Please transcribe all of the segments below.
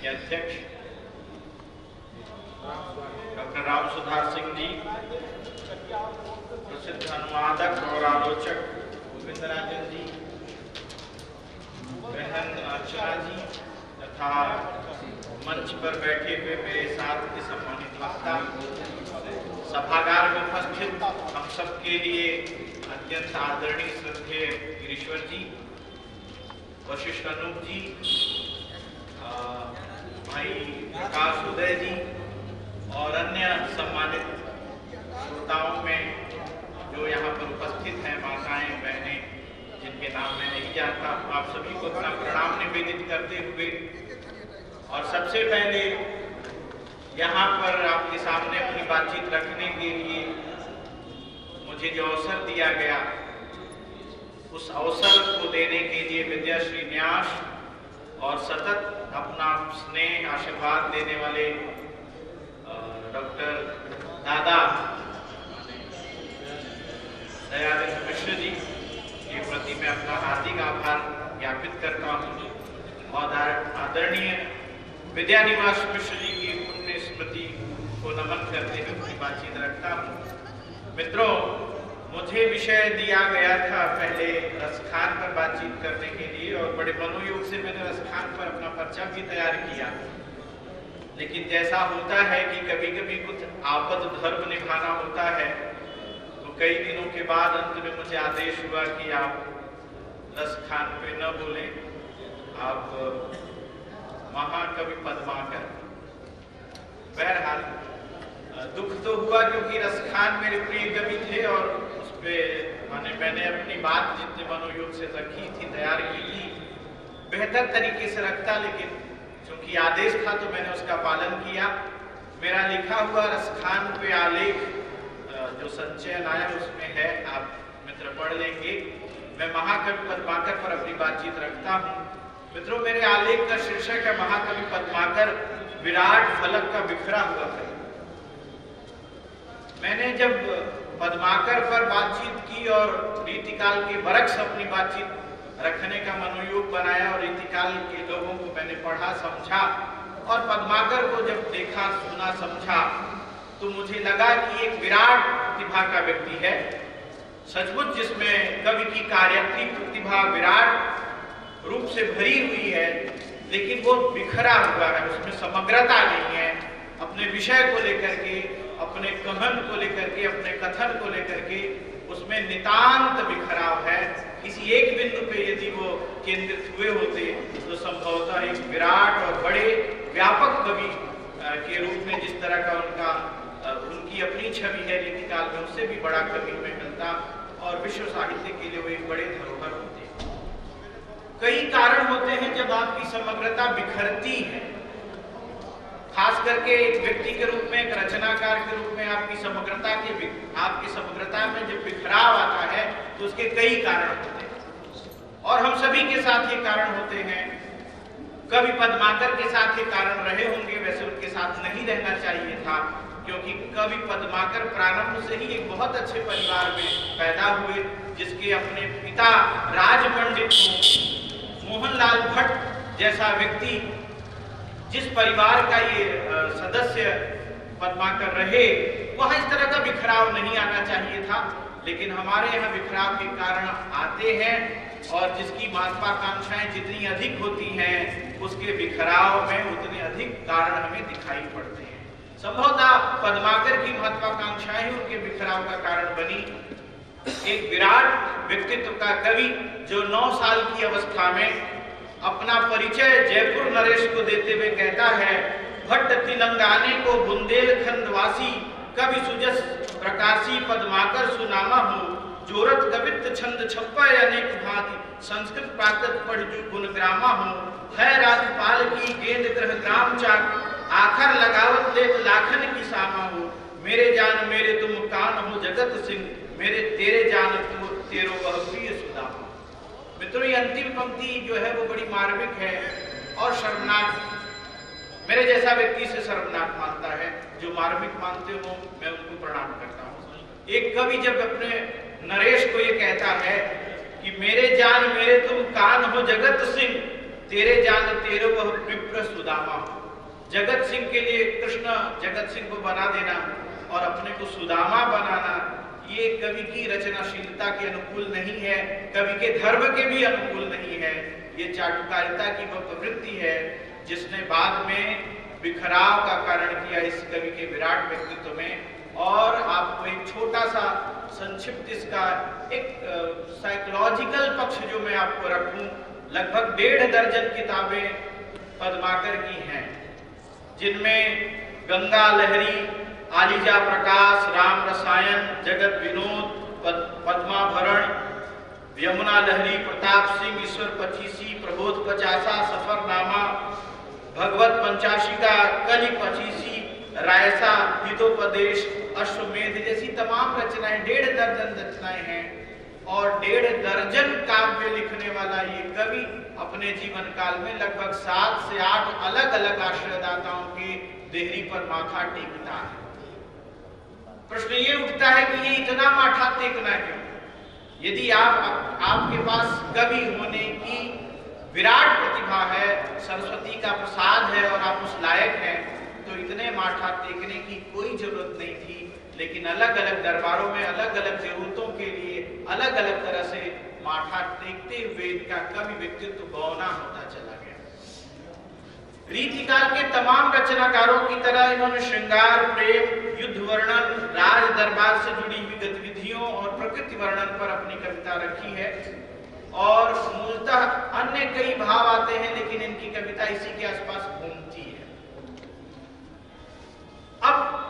के अध्यक्ष डॉक्टर राम सुधार सिंह जी, प्रसिद्ध अनुवादक और आलोचक गोविंद राजन जी, बहन अर्चना जी तथा मंच पर बैठे हुए मेरे साथ के सम्मानित वक्ता, सभागार में उपस्थित हम सबके लिए अत्यंत आदरणीय श्रद्धेय गिरीश्वर जी, वशिष्ठ अनूप जी, भाई प्रकाश उदय जी और अन्य सम्मानित श्रोताओं में जो यहाँ पर उपस्थित हैं, माताएं बहनें जिनके नाम मैं नहीं जानता, आप सभी को अपना प्रणाम निवेदित करते हुए और सबसे पहले यहाँ पर आपके सामने अपनी बातचीत रखने के लिए मुझे जो अवसर दिया गया, उस अवसर को देने के लिए विद्याश्री न्यास और सतत अपना स्नेह आशीर्वाद देने वाले डॉक्टर दादा दयानंद मिश्र जी के प्रति मैं अपना हार्दिक आभार ज्ञापित करता हूँ और आदरणीय विद्यानिवास मिश्र जी की पुण्य स्मृति को नमन करते हुए अपनी बातचीत रखता हूँ। मित्रों, मुझे विषय दिया गया था पहले रसखान पर बातचीत करने के लिए और बड़े मनोयोग से मैंने रसखान पर अपना पर्चा भी तैयार किया, लेकिन जैसा होता है कि कभी कभी कुछ आपद धर्म निभाना होता है, तो कई दिनों के बाद अंत में मुझे आदेश हुआ कि आप रसखान पे न बोलें, आप महाकवि पद्माकर। बहरहाल दुख तो हुआ क्योंकि रसखान मेरे प्रिय कवि थे और उस पे मैंने अपनी बात जितने मनोयोग से रखी थी, तैयार की थी, बेहतर तरीके से रखता, लेकिन क्योंकि आदेश था तो मैंने उसका पालन किया। मेरा लिखा हुआ रसखान पे आलेख जो संचयन आया उसमें है, आप मित्र पढ़ लेंगे। मैं महाकवि पद्माकर पर अपनी बातचीत रखता हूँ। मित्रों, मेरे आलेख का शीर्षक है महाकवि पद्माकर, विराट फलक का बिखरा हुआ है। मैंने जब पद्माकर पर बातचीत की और रीतिकाल के बरक्स अपनी बातचीत रखने का मनोयोग बनाया और रीतिकाल के लोगों को मैंने पढ़ा समझा और पद्माकर को जब देखा सुना समझा तो मुझे लगा कि एक विराट प्रतिभा का व्यक्ति है, सचमुच जिसमें कवि की कार्यात्मक प्रतिभा विराट रूप से भरी हुई है, लेकिन वो बिखरा हुआ है, उसमें समग्रता नहीं है। अपने विषय को लेकर के, अपने कहन को लेकर के, अपने कथन को लेकर के उसमें नितांत बिखराव है। किसी एक बिंदु पे यदि वो केंद्रित हुए होते तो संभवतः एक विराट और बड़े व्यापक कवि के रूप में जिस तरह का उनकी अपनी छवि है रीतिकाल में, उससे भी बड़ा कवि में मिलता और विश्व साहित्य के लिए वो एक बड़े धरोहर होते। कई कारण होते हैं जब आपकी समग्रता बिखरती है, खास करके एक व्यक्ति के रूप में, एक रचनाकार के रूप में आपकी समग्रता में जब बिखराव आता है तो उसके कई कारण होते हैं और हम सभी के साथ ये कारण होते हैं। कवि पद्माकर के साथ ये कारण रहे होंगे, वैसे उनके साथ नहीं रहना चाहिए था, क्योंकि कवि पद्माकर प्रारंभ से ही एक बहुत अच्छे परिवार में पैदा हुए, जिसके अपने पिता राज पंडित मोहनलाल भट्ट जैसा व्यक्ति, जिस परिवार का ये सदस्य पद्माकर रहे, वहां इस तरह का बिखराव नहीं आना चाहिए था, लेकिन हमारे यहाँ बिखराव के कारण आते हैं और जिसकी महत्वाकांक्षाएं जितनी अधिक होती हैं उसके बिखराव में उतने अधिक कारण हमें दिखाई पड़ते हैं। संभवतः पद्माकर की महत्वाकांक्षाएं ही उनके बिखराव का कारण बनी। एक विराट व्यक्तित्व का कवि जो 9 साल की अवस्था में अपना परिचय जयपुर नरेश को देते हुए कहता है, भट्ट तिलंगाने को बुंदेलखंड वासी, कवि सुजस प्रकाशी पद्माकर सुनामा हो, जोरत कवित्त छंद छप्पा अनेक भांति, संस्कृत प्राकृत पढ़ जो गुणग्रामा हो, है राजपाल की गेंद ग्रह ग्राम चाक, आखर लगावत लेत लाखन की सामा हो, मेरे जान मेरे तुम कान हो जगत सिंह, मेरे तेरे जान तू तेरो वह प्रिय सुदामा। मित्रों, ये अंतिम पंक्ति जो है वो बड़ी मार्मिक है और शर्मनाक। मेरे जैसा व्यक्ति से शर्मनाक मानता है, जो मार्मिक मानते हो मैं उनको प्रणाम करता हूँ। एक कवि जब अपने नरेश को ये कहता है कि मेरे जान मेरे तुम कान हो जगत सिंह, तेरे जान तेरे वह विप्र सुदामा। जगत सिंह के लिए कृष्ण जगत सिंह को बना देना और अपने को सुदामा बनाना, ये कवि की रचनाशीलता के अनुकूल नहीं है, कवि के धर्म के भी अनुकूल नहीं है। ये चाटुकारिता की वह प्रवृत्ति है जिसने बाद में बिखराव का कारण किया इस कवि के विराट व्यक्तित्व में। और आपको एक छोटा सा संक्षिप्त इसका एक साइकोलॉजिकल पक्ष जो मैं आपको रखूं, लगभग 1.5 दर्जन किताबें पद्माकर की हैं, जिनमें गंगा लहरी, आलिजा प्रकाश, राम रसायन, जगत विनोद, पद्माभरण, यमुना लहरी, प्रताप सिंह, ईश्वर पचीसी, प्रबोध 50, सफरनामा, भगवत पंचाशिका, कलि 25, रायसा, हितोपदेश, अश्वमेध जैसी तमाम रचनाएं, 1.5 दर्जन रचनाएं हैं। और 1.5 दर्जन काव्य लिखने वाला ये कवि अपने जीवन काल में लगभग 7 से 8 अलग अलग आश्रयदाताओं के देहरी पर माथा टेकता है। प्रश्न ये उठता है कि ये इतना माथा टेकना क्यों? यदि आपके पास कवि होने की विराट प्रतिभा है, सरस्वती का प्रसाद है और आप उस लायक हैं, तो इतने माथा टेकने की कोई जरूरत नहीं थी। लेकिन अलग अलग दरबारों में अलग अलग जरूरतों के लिए अलग अलग तरह से माथा टेकते हुए इनका कवि व्यक्तित्व बौना होता चला गया। रीतिकाल के तमाम रचनाकारों की तरह इन्होंने श्रृंगार, प्रेम, युद्ध वर्णन, राज दरबार से जुड़ी हुई गतिविधियों और प्रकृति वर्णन पर अपनी कविता रखी है। और मूलतः अन्य कई भाव आते हैं, लेकिन इनकी कविता इसी के आसपास घूमती है। अब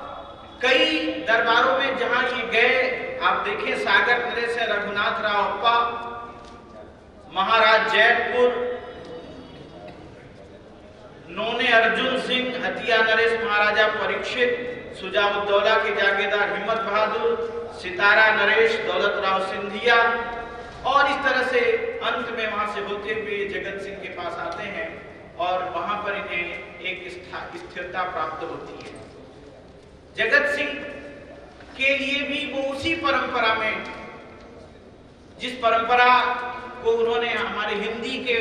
कई दरबारों में जहां ये गए, आप देखें सागर नरेश से रघुनाथ रावप्पा, महाराज जैतपुर, नोने अर्जुन सिंह, हथिया नरेश महाराजा परीक्षित, सुजाउद्दौला के जागीरदार हिम्मत बहादुर, सितारा नरेश, दौलत राव सिंधिया, और इस तरह से अंत में वहां से होते हुए जगत सिंह के पास आते हैं और वहां पर इन्हें एक स्थिरता प्राप्त होती है। जगत सिंह के लिए भी वो उसी परंपरा में, जिस परंपरा को उन्होंने हमारे हिंदी के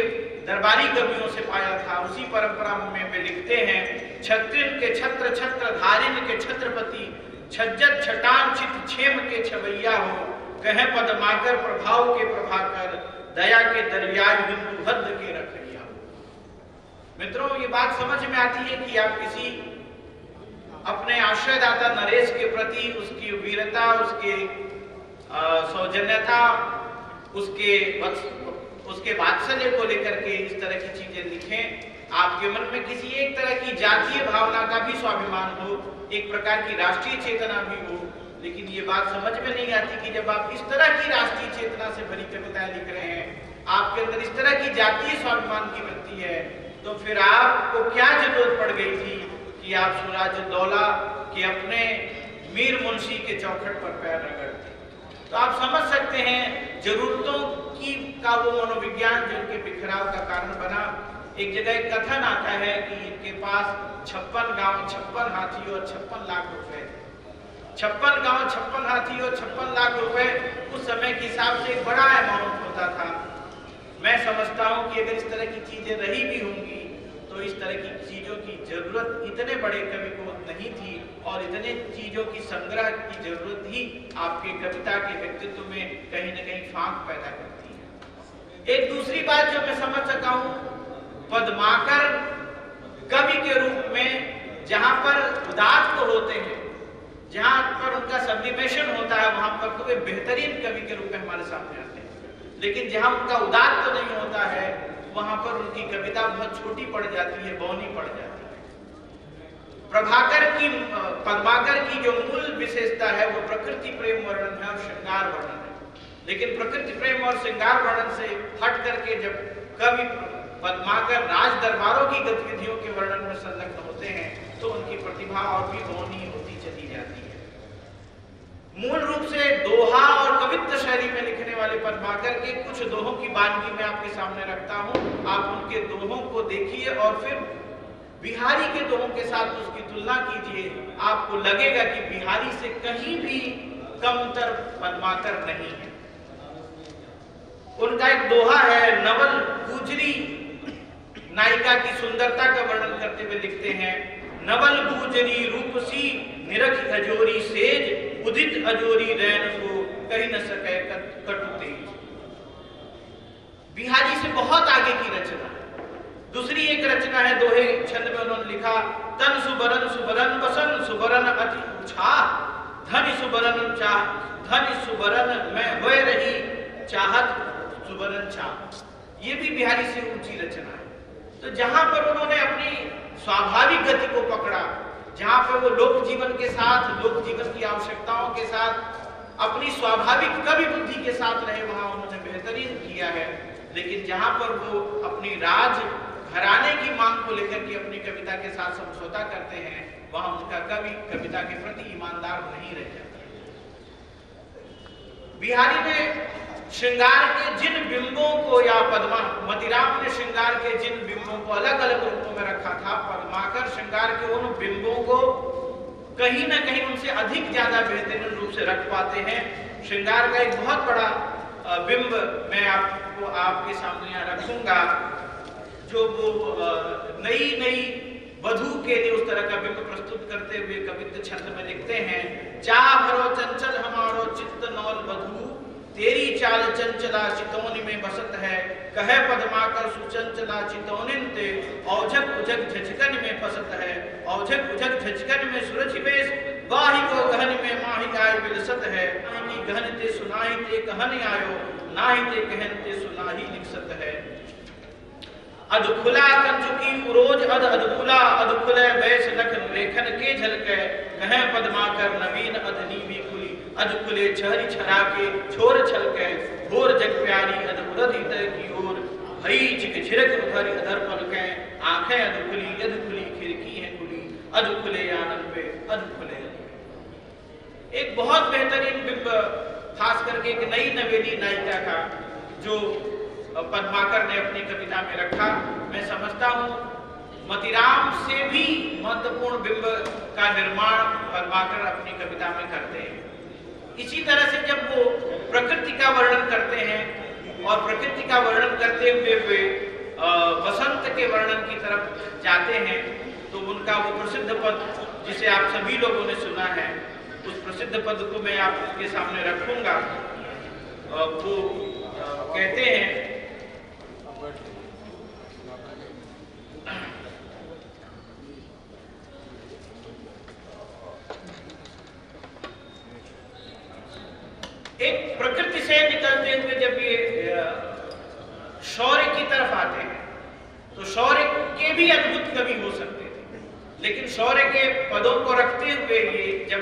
दरबारी कवियों से पाया था, उसी परंपरा में वे लिखते हैं, छत्रिन के छत्र छत्र धारिन के छत्रपति, छज्जत छटान चित छेम के छवैया हो, कहे पद्माकर प्रभाव के प्रभाकर, दया के दरिया बिंदु हद के रखैया हो। मित्रों, ये बात समझ में आती है कि आप किसी अपने आश्रयदाता नरेश के प्रति उसकी वीरता, उसके सौजन्यता, उसके वात्सल्य को लेकर के इस तरह की चीजें लिखें। आपके मन में किसी एक तरह की जातीय भावना का भी स्वाभिमान हो, एक प्रकार की राष्ट्रीय चेतना भी हो, लेकिन ये बात समझ में नहीं आती कि जब आप इस तरह की राष्ट्रीय चेतना से भरी कविताएं लिख रहे हैं, आपके अंदर इस तरह की जातीय स्वाभिमान की वृत्ति है, तो फिर आपको क्या जरूरत पड़ गई थी कि आप सुराजुद्दौला के अपने मीर मुंशी के चौखट पर पैर रगड़ते। तो आप समझ सकते हैं जरूरतों की का वो मनोविज्ञान जो उनके बिखराव का कारण बना। एक जगह एक कथन आता है कि इनके पास 56 गांव, 56 हाथी और 56 लाख रुपए थे। 56 गांव, 56 हाथी और 56 लाख रुपए उस समय के हिसाब से एक बड़ा अमाउंट होता था। मैं समझता हूं कि अगर इस तरह की चीजें रही भी होंगी तो इस तरह की चीजों की जरूरत इतने बड़े कवि को नहीं थी, और इतने चीजों की संग्रह की जरूरत ही आपके कविता के व्यक्तित्व में कहीं न कहीं फांक पैदा करती है। एक दूसरी बात जो मैं समझ सका हूं, पद्माकर कवि के रूप में जहां पर उदात्त होते हैं, जहां पर उनका सब्लिमेशन होता है, वहां पर तो वे बेहतरीन कवि के रूप में हमारे सामने आते हैं। लेकिन जहां उनका उदात्त नहीं होता है, वहां पर उनकी कविता बहुत छोटी पड़ जाती है, बौनी पड़ जाती है। पद्माकर की जो मूल विशेषता है वो प्रकृति प्रेम वर्णन है और श्रृंगार वर्णन है। लेकिन प्रकृति प्रेम और श्रृंगार वर्णन से हट करके जब कवि पद्माकर राज दरबारों की गतिविधियों के वर्णन में संलग्न होते हैं, तो उनकी प्रतिभा और भी बौनी होती चली जाती है। मूल रूप से दोहा और कवित्व शैली में लिखने वाले पद्माकर के कुछ दोहों की वानगी मैं आपके सामने रखता हूं। आप उनके दोहों को देखिए और फिर बिहारी के दोहों के साथ उसकी तुलना कीजिए। आपको लगेगा कि बिहारी से कहीं भी कमतर पद्माकर नहीं है। उनका एक दोहा है, नवल गुजरी नायिका की सुंदरता का वर्णन करते हुए लिखते हैं, नवल भूजनी रूपसी निरख अजोरी सेज, उदित अजोरी रैन को कही न सके कटु तेज। बिहारी से बहुत आगे की रचना। दूसरी एक रचना है, दोहे छंद में उन्होंने लिखा, तन सुबरन बसन सुबरन अति उछाह, धन सुबरन चाह धन सुबरन में होए रही चाहत सुबरन चाह। ये भी बिहारी से ऊंची रचना है। तो जहां पर उन्होंने अपनी स्वाभाविक गति को पकड़ा, जहां पर वो लोक जीवन के साथ, लोक जीवन की आवश्यकताओं के साथ अपनी स्वाभाविक कवि बुद्धि के साथ रहे, वहां उन्होंने बेहतरीन किया है। लेकिन जहां पर वो अपनी राज घराने की मांग को लेकर के अपनी कविता के साथ समझौता करते हैं, वहां उनका कवि कविता के प्रति ईमानदार नहीं रह जाता। बिहारी ने श्रृंगार के जिन बिंबों को, या मतिराम ने श्रृंगार के जिन बिंबों को अलग अलग रूपों में रखा था, पद्माकर श्रृंगार के उन बिंबों को कहीं ना कहीं उनसे अधिक ज्यादा बेहतरीन रूप से रख पाते हैं। श्रृंगार का एक बहुत बड़ा बिंब मैं आपको आपके सामने यहाँ रखूंगा, जो वो नई वधू के लिए उस तरह का बिंब प्रस्तुत करते हुए कवित्व छंद में लिखते हैं, चाह भरो चंचल हमारो चित्त नौल वधू, तेरी चाल चंचला चितौनी में बसत है, कहे पद्माकर सुचंचला चितौनिन ते, औझक उझक झचकन में फसत है, औझक उझक झचकन में सूरज बेस, वाही को गहन में माही आय बिलसत है, आही गहन ते सुनाही ते कहन आयो, नाही ते कहन ते सुनाही लिखसत है। अधखुला कंचुकी उरोज अधखुला अधखुले बैस लख लेखन के झलके, कहे पद्माकर नवीन अधनीवी खुली, अधखुले छहरी छरा के छोर छलके, भोर जग प्यारी अधुरधित की ओर, भई चिक झिरक उधर अधर पलके, आंखें अधखुली खिड़की है खुली, अधखुले आनंद पे अधखुले। एक बहुत बेहतरीन बिंब खास करके एक नई नवेली नायिका का जो पद्माकर ने अपनी कविता में रखा। मैं समझता हूँ मतिराम से भी महत्वपूर्ण बिंब का निर्माण पद्माकर अपनी कविता में करते हैं। इसी तरह से जब वो प्रकृति का वर्णन करते हैं और प्रकृति का वर्णन करते हुए वे बसंत के वर्णन की तरफ जाते हैं, तो उनका वो प्रसिद्ध पद जिसे आप सभी लोगों ने सुना है, उस प्रसिद्ध पद को मैं आपके सामने रखूंगा। वो कहते हैं, एक प्रकृति से निकलते हुए जब ये शौर्य की तरफ आते हैं, तो शौर्य के भी अद्भुत कवि हो सकते थे, लेकिन शौर्य के पदों को रखते हुए ये जब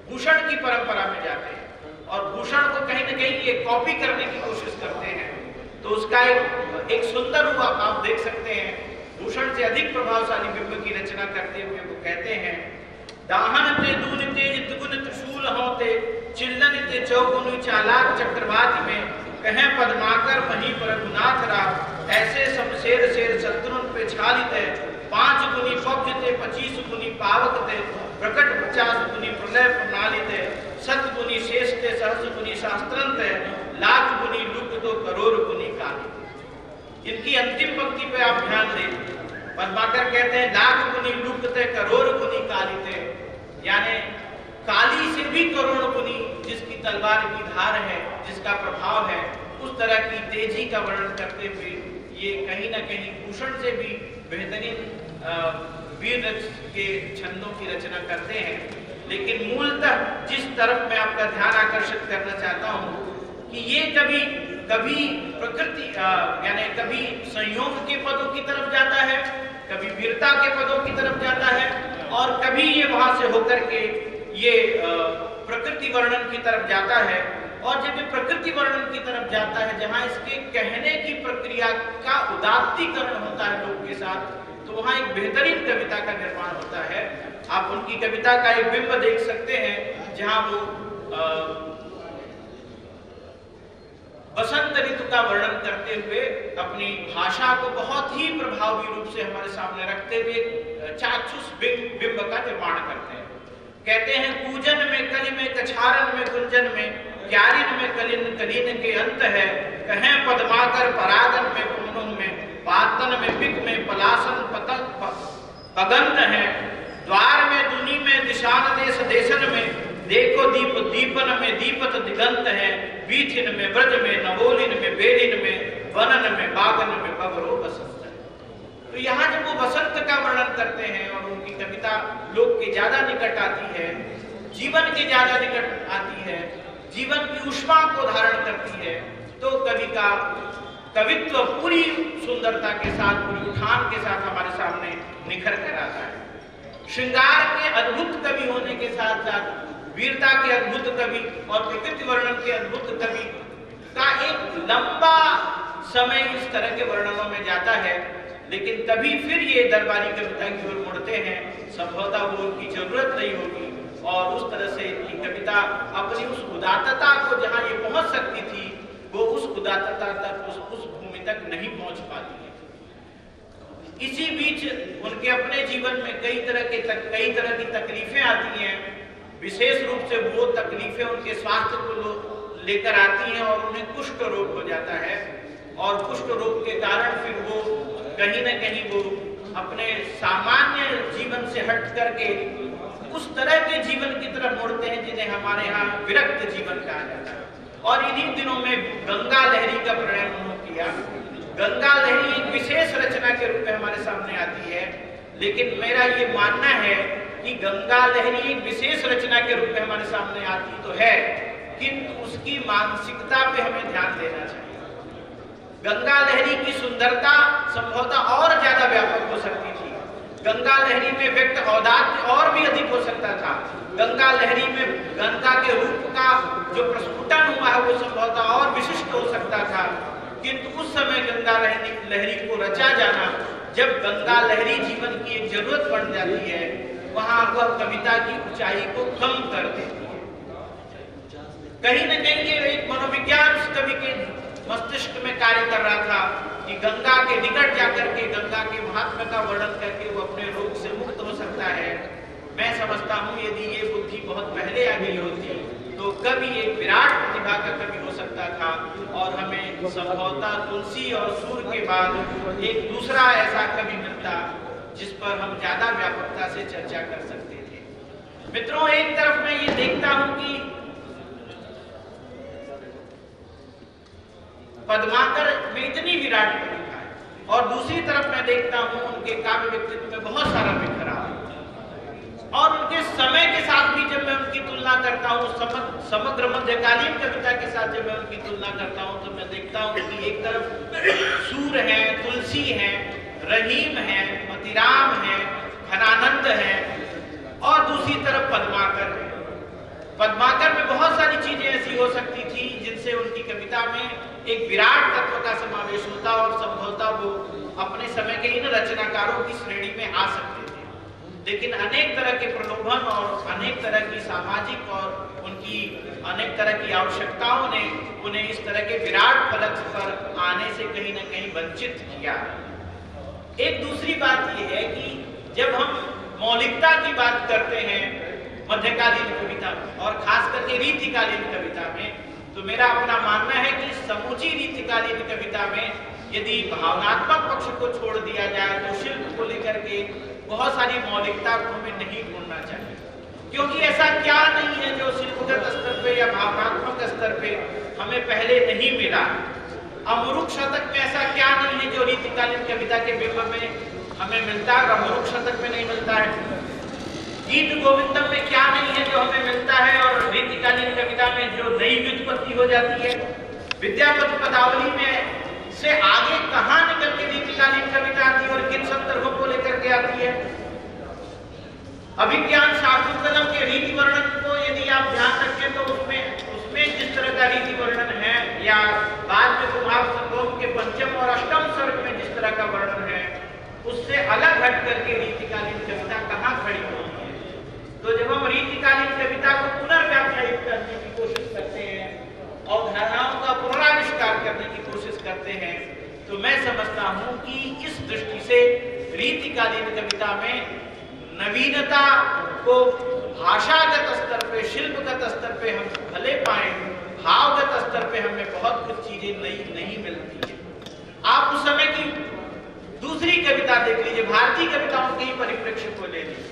भूषण की परंपरा में जाते हैं और भूषण को कहीं ना कहीं ये कॉपी करने की कोशिश करते हैं, तो उसका एक सुंदर रूप आप देख सकते हैं। भूषण से अधिक प्रभावशाली बिंब की रचना करते हुए वो कहते हैं, दाहन ते दून तेज दुगुन त्रिशूल होते, चिल्लन ते चौगुन चालाक चक्रवाती में, कहें पद्माकर वहीं पर रघुनाथ राव, ऐसे शमशेर शेर शत्रुन पे छालित है, 5 गुनी पब्ज ते 25 गुनी पावक ते, प्रकट 50 गुनी प्रलय प्रणालित है, 7 गुनी शेष ते सहस्र गुनी शास्त्रंत है, लाख गुनी लुक तो करोड़ गुनी काली। इनकी अंतिम पंक्ति पे आप ध्यान दें, पद्माकर कहते हैं लाख गुनी लुक ते करोड़ गुनी काली थे, यानी काली से भी करोड़ गुनी जिसकी तलवार की धार है, जिसका प्रभाव है, उस तरह की तेजी का वर्णन करते हुए ये कहीं ना कहीं भूषण से भी बेहतरीन वीर रस के छंदों की रचना करते हैं। लेकिन मूलतः जिस तरफ मैं आपका ध्यान आकर्षित करना चाहता हूँ कि ये कभी प्रकृति यानी कभी संयोग के पदों की तरफ जाता है, कभी वीरता के पदों की तरफ जाता है, और कभी ये वहां से होकर के ये प्रकृति वर्णन की तरफ जाता है। और जब ये प्रकृति वर्णन की तरफ जाता है, जहां इसके कहने की प्रक्रिया का उदात्तीकरण होता है लोग के साथ, तो वहां एक बेहतरीन कविता का निर्माण होता है। आप उनकी कविता का एक बिंब देख सकते हैं, जहां वो बसंत ऋतु का वर्णन करते हुए अपनी भाषा को बहुत ही प्रभावी रूप से हमारे सामने रखते हुए चाक्षुष बिंब का निर्माण करते हैं। कहते हैं, कूजन में कली में कछारन में कुंजन में, क्यारिन में कलिन कलीन के अंत है, कहें पद्माकर परागन में पूनम में, पातन में पिक में पलासन पतल पगंत है, द्वार में दुनी में दिशान देश देशन में, देखो दीप दीपन में दीपत दिगंत है, बीथिन में ब्रज में नवोलिन में बेलिन में, वनन में बागन में बगरो बसंत है। तो यहाँ जब वो बसंत का वर्णन करते हैं और उनकी कविता लोग के ज्यादा निकट आती है, जीवन के ज्यादा निकट आती है, जीवन की ऊष्मा को धारण करती है, तो कवि का कवित्व पूरी सुंदरता के साथ, पूरी उठान के साथ हमारे सामने निखर कर आता है। श्रृंगार के अद्भुत कवि होने के साथ साथ वीरता के अद्भुत कवि और प्रकृति वर्णन के अद्भुत कवि का एक लंबा समय इस तरह के वर्णनों में जाता है, लेकिन तभी फिर ये दरबारी कविता की ओर मुड़ते हैं। संभवतः वो उनकी जरूरत नहीं होगी और उस तरह से ये कविता अपनी उस उदात्तता को जहां ये पहुंच सकती थी, वो उस उदात्तता तक, उस भूमि तक नहीं पहुंच पाती है। इसी बीच उनके अपने जीवन में कई तरह की तकलीफें आती हैं। विशेष रूप से वो तकलीफें उनके स्वास्थ्य को लेकर आती हैं और उन्हें कुष्ठ रोग हो जाता है, और कुष्ठ रोग के कारण फिर वो कहीं न कहीं वो अपने सामान्य जीवन से हट करके उस तरह के जीवन की तरफ मुड़ते हैं जिन्हें हमारे यहाँ विरक्त जीवन कहा जाता है। और इन्हीं दिनों में गंगा लहरी का प्रणयन उन्होंने किया। गंगा लहरी एक विशेष रचना के रूप में हमारे सामने आती है, लेकिन मेरा ये मानना है कि गंगा लहरी एक विशेष रचना के रूप में हमारे सामने आती तो है, किंतु उसकी मानसिकता पे हमें ध्यान देना चाहिए। गंगा लहरी की सुंदरता संभवतः और ज्यादा व्यापक हो सकती थी। गंगा लहरी में व्यक्त औदात्य और भी अधिक हो सकता था। गंगा लहरी में गंगा के रूप का जो प्रस्फुटन हुआ है वो संभवतः और विशिष्ट हो सकता था, किंतु उस समय गंगा लहरी को रचा जाना, जब गंगा लहरी जीवन की एक जरूरत बन जाती है, वहां वह कविता की ऊंचाई को कम कर देती है। कहीं न कहीं ये एक मनोविज्ञान कवि के मस्तिष्क में कार्य कर रहा था कि गंगा के निकट जाकर के गंगा के महात्मा का वर्णन करके वो अपने रोग से मुक्त हो सकता है। मैं समझता हूँ यदि ये बुद्धि बहुत पहले आ गई होती तो कवि एक विराट प्रतिभा का कवि हो सकता था, और हमें संभवतः तुलसी और सूर के बाद एक दूसरा ऐसा कवि मिलता जिस पर हम ज्यादा व्यापकता से चर्चा कर सकते थे। मित्रों, एक तरफ मैं ये देखता हूं कि पद्माकर में इतनी विराट प्रतिभा है, और दूसरी तरफ मैं देखता हूं उनके काव्य व्यक्तित्व में बहुत सारा बिखराव है। और उनके समय के साथ भी जब मैं उनकी तुलना करता हूँ, समग्र मध्यकालीन कविता के साथ जब मैं उनकी तुलना करता हूँ, तो मैं देखता हूँ कि एक तरफ सूर है, तुलसी है, रहीम है, मतिराम है, घनानंद है, और दूसरी तरफ पद्माकर है। पद्माकर में बहुत सारी चीजें ऐसी हो सकती थी जिनसे उनकी कविता में एक विराट तत्व का समावेश होता, और संभवतः वो अपने समय के इन रचनाकारों की श्रेणी में आ सकते थे। लेकिन अनेक तरह के प्रलोभन और अनेक तरह की सामाजिक और उनकी अनेक तरह की आवश्यकताओं ने उन्हें इस तरह के विराट फलक पर आने से कहीं न कहीं वंचित किया। एक दूसरी बात यह है कि जब हम मौलिकता की बात करते हैं मध्यकालीन कविता में, और खास करके रीतिकालीन कविता में, तो मेरा अपना मानना है कि समूची रीतिकालीन कविता में यदि भावनात्मक पक्ष को छोड़ दिया जाए तो शिल्प को लेकर के बहुत सारी मौलिकता को हमें नहीं ढूंढना चाहिए, क्योंकि ऐसा क्या नहीं है जो शिल्पगत स्तर पे या भावनात्मक स्तर पे हमें पहले नहीं मिला। अमरुक शतक में ऐसा क्या नहीं है जो रीतिकालीन कविता के बिंब में हमें मिलता है, अमरुक शतक में नहीं मिलता है। गीत गोविंदम में क्या नहीं है जो हमें मिलता है और रीतिकालीन कविता में जो नई व्युत्पत्ति हो जाती है। विद्यापति पदावली में से आगे कहां निकल के रीतिकालीन कविता आती है और किन संदर्भों को लेकर के आती है। अभिज्ञान शाकुंतलम के रीति वर्णन को यदि आप ध्यान रखें तो उसमें जिस तरह का रीति वर्णन है, या बाद में कुमार संभोग के पंचम और अष्टम सर्ग में जिस तरह का वर्णन है, उससे अलग हट करके रीतिकालीन कविता कहाँ खड़ी होती है। तो जब हम रीतिकालीन कविता को पुनर्व्याख्यायित करने की कोशिश करते हैं और धारणाओं का पुनराविष्कार करने की कोशिश करते हैं, तो मैं समझता हूं कि इस दृष्टि से रीतिकालीन कविता में नवीनता को भाषागत स्तर पे, शिल्पगत स्तर पे हम भले पाए, भावगत स्तर पे हमें बहुत कुछ चीजें नहीं मिलती है। आप उस समय की दूसरी कविता देख लीजिए, भारतीय कविताओं के ही परिप्रेक्ष्य को ले लीजिए।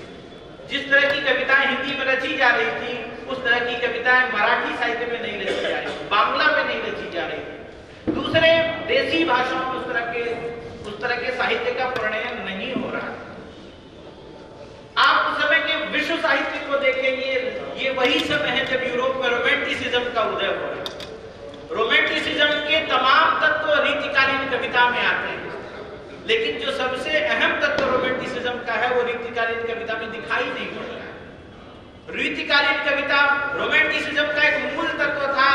जिस तरह की कविताएं हिंदी में रची जा रही थी, उस तरह की कविताएं मराठी साहित्य में नहीं रची जा रही, बांग्ला में नहीं रची जा रही, दूसरे देसी भाषाओं में उस तरह के साहित्य का प्रणयन नहीं हो रहा। आप उस समय के विश्व साहित्य को देखेंगे, ये वही समय है जब यूरोप में रोमांटिसिज्म का उदय हो रहा है। रोमांटिसिज्म के तमाम तत्व रीतिकालीन कविता में आते हैं, लेकिन जो सबसे अहम तत्व रोमांटिसिज्म का है वो रीतिकालीन कविता में दिखाई नहीं पड़ रहा है। रीतिकालीन कविता रोमांटिसिज्म का एक मूल तत्व था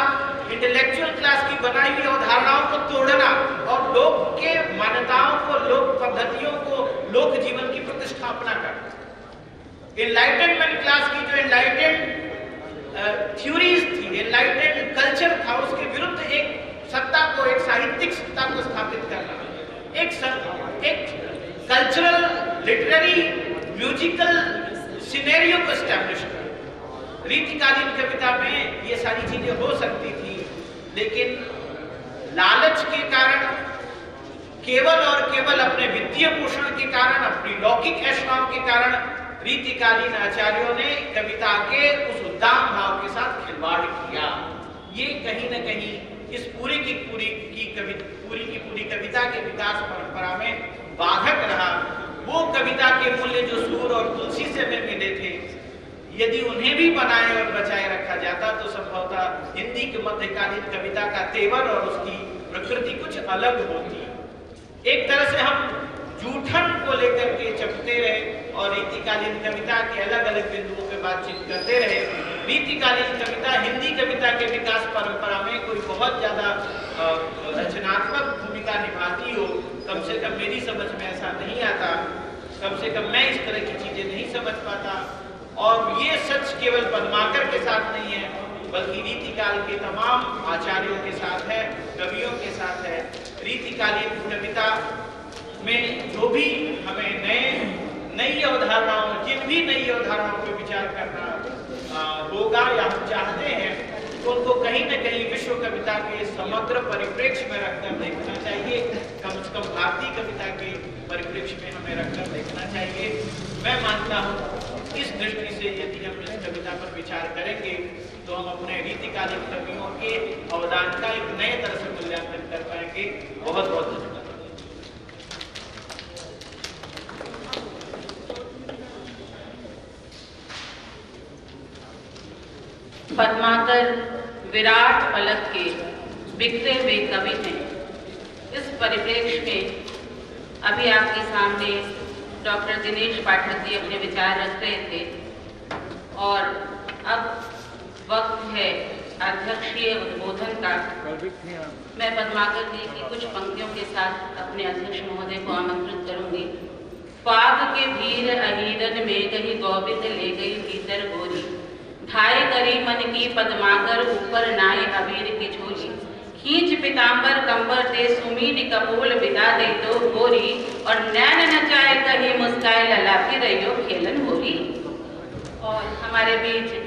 इंटेलेक्चुअल क्लास की बनाई हुई अवधारणाओं को तोड़ना और लोक के मान्यताओं को, लोक पद्धतियों को, लोक जीवन की प्रतिष्ठापना करना। एनलाइटेनमेंट क्लास की जो एनलाइटेंड थ्योरीज थी, एनलाइटेंड कल्चर था, उसके विरुद्ध एक सत्ता को, एक साहित्यिक सत्ता को स्थापित करना, एक कल्चरल, लिटरेरी, म्यूजिकल सिनेरियो को एस्टैब्लिश करना। रीतिकालीन कविता में ये सारी चीजें हो सकती थी, लेकिन लालच के कारण, केवल और केवल अपने वित्तीय पोषण के कारण, अपनी लौकिक ऐशनाओं के कारण रीतिकालीन आचार्यों ने कविता के उस उद्दाम भाव के साथ खिलवाड़ किया। ये कहीं न कहीं इस पूरी की पूरी कविता के विकास परंपरा में बाधक रहा। वो कविता के मूल्य जो सूर और तुलसी से हमें मिले थे, यदि उन्हें भी बनाए और बचाए रखा जाता तो संभवतः हिंदी के मध्यकालीन कविता का तेवर और उसकी प्रकृति कुछ अलग होती। एक तरह से हम जूठन को लेकर के चपते रहे और रीतिकालीन कविता के अलग अलग बिंदुओं पे बातचीत करते रहे। रीतिकालीन कविता हिंदी कविता के विकास परंपरा में कोई बहुत ज्यादा रचनात्मक भूमिका निभाती हो, कम से कम मेरी समझ में ऐसा नहीं आता, कम से कम मैं इस तरह की चीजें नहीं समझ पाता। और ये सच केवल पद्माकर के साथ नहीं है, बल्कि रीतिकाल के तमाम आचार्यों के साथ है, कवियों के साथ है। रीतिकालीन कविता में जो भी हमें नई अवधारणाओं, जिन भी नई अवधारणाओं पर विचार करना होगा या हम चाहते हैं, तो उनको कहीं न कहीं विश्व कविता के समग्र परिप्रेक्ष्य में रखकर देखना चाहिए। कम से कम भारतीय कविता के परिप्रेक्ष्य में हमें रखकर देखना चाहिए। मैं मानता हूँ इस दृष्टि से यदि हम इस कविता पर विचार करेंगे तो हम अपने रीतिकालीन कवियों के अवदान का एक नए तरह से मूल्यांकन कर पाएंगे। बहुत बहुत धन्यवाद। पद्माकर विराट फलक के बिखरे हुए कवि हैं। इस परिप्रेक्ष्य में अभी आपके सामने डॉक्टर दिनेश पाठक जी अपने विचार रख रहे थे और अब वक्त है अध्यक्षीय उद्बोधन का। मैं पद्माकर जी की कुछ पंक्तियों के साथ अपने अध्यक्ष महोदय को आमंत्रित करूंगी। फाग के भीर अहीरन में गई गोविंद ले गई भीतर गोरी, ढाई करी मन की पद्माकर ऊपर नाए अबीर की झोली, खींच पितांबर कंबर दे सुमीन कपोल बिता दे तो गोरी, और नैन नचाए कहीं मुस्काए ललाती रहियो खेलन गोरी। और हमारे बीच